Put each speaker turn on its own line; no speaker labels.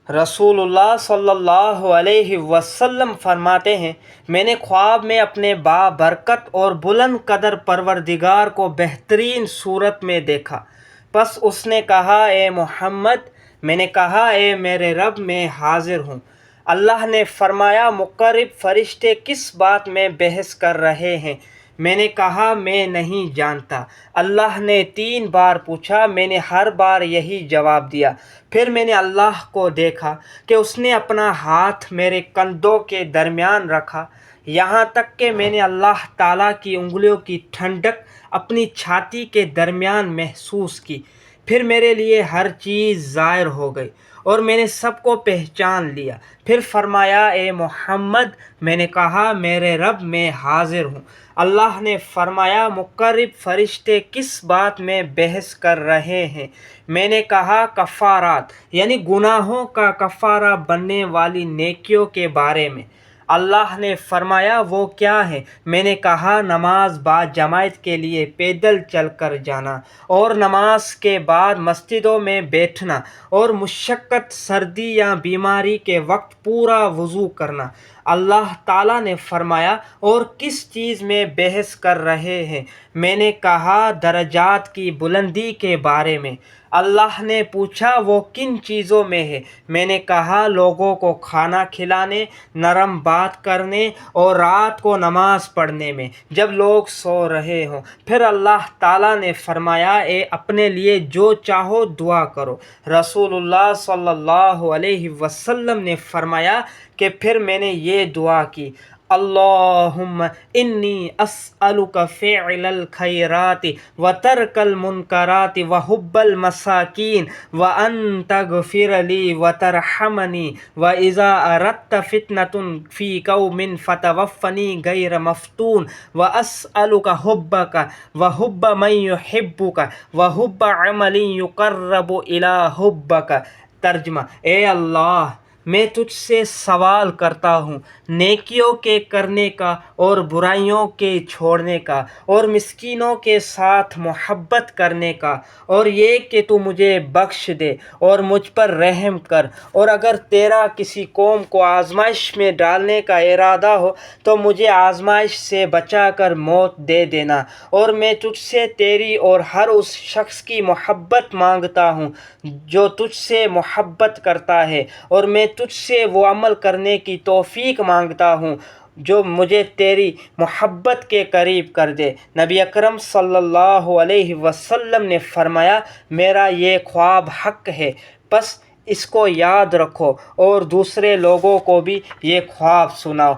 رسول اللہ صلی اللہ علیہ وسلم فرماتے ہیں، میں نے خواب میں اپنے بابرکت اور بلند قدر پروردگار کو بہترین صورت میں دیکھا۔ پس اس نے کہا، اے محمد۔ میں نے کہا، اے میرے رب، میں حاضر ہوں۔ اللہ نے فرمایا، مقرب فرشتے کس بات میں بحث کر رہے ہیں؟ میں نے کہا، میں نہیں جانتا۔ اللہ نے 3 بار پوچھا، میں نے ہر بار یہی جواب دیا۔ پھر میں نے اللہ کو دیکھا کہ اس نے اپنا ہاتھ میرے کندھوں کے درمیان رکھا، یہاں تک کہ میں نے اللہ تعالیٰ کی انگلیوں کی ٹھنڈک اپنی چھاتی کے درمیان محسوس کی۔ پھر میرے لیے ہر چیز ظاہر ہو گئی اور میں نے سب کو پہچان لیا۔ پھر فرمایا، اے محمد۔ میں نے کہا، میرے رب، میں حاضر ہوں۔ اللہ نے فرمایا، مقرب فرشتے کس بات میں بحث کر رہے ہیں؟ میں نے کہا، کفارات، یعنی گناہوں کا کفارہ بننے والی نیکیوں کے بارے میں۔ اللہ نے فرمایا، وہ کیا ہے؟ میں نے کہا، نماز باجماعت کے لیے پیدل چل کر جانا، اور نماز کے بعد مسجدوں میں بیٹھنا، اور مشقت، سردی یا بیماری کے وقت پورا وضو کرنا۔ اللہ تعالیٰ نے فرمایا، اور کس چیز میں بحث کر رہے ہیں؟ میں نے کہا، درجات کی بلندی کے بارے میں۔ اللہ نے پوچھا، وہ کن چیزوں میں ہے؟ میں نے کہا، لوگوں کو کھانا کھلانے، نرم بات کرنے، اور رات کو نماز پڑھنے میں جب لوگ سو رہے ہوں۔ پھر اللہ تعالیٰ نے فرمایا، اے اپنے لیے جو چاہو دعا کرو۔ رسول اللہ صلی اللہ علیہ وسلم نے فرمایا کہ پھر میں نے یہ دعا کی، اللہم انی اسألک فعل الخیرات وترک المنکرات وحب المساکین وان تغفر لی وترحمنی واذا اردت فتنة فی قوم فتوفنی غیر مفتون واسألک حبک وحب من یحبک وحب عمل یقرب الی حبک۔ ترجمہ: اے اللہ، میں تجھ سے سوال کرتا ہوں نیکیوں کے کرنے کا اور برائیوں کے چھوڑنے کا، اور مسکینوں کے ساتھ محبت کرنے کا، اور یہ کہ تو مجھے بخش دے اور مجھ پر رحم کر، اور اگر تیرا کسی قوم کو آزمائش میں ڈالنے کا ارادہ ہو تو مجھے آزمائش سے بچا کر موت دے دینا، اور میں تجھ سے تیری اور ہر اس شخص کی محبت مانگتا ہوں جو تجھ سے محبت کرتا ہے، اور میں تجھ سے وہ عمل کرنے کی توفیق مانگتا ہوں جو مجھے تیری محبت کے قریب کر دے۔ نبی اکرم صلی اللہ علیہ وسلم نے فرمایا، میرا یہ خواب حق ہے، بس اس کو یاد رکھو اور دوسرے لوگوں کو بھی یہ خواب سناؤ۔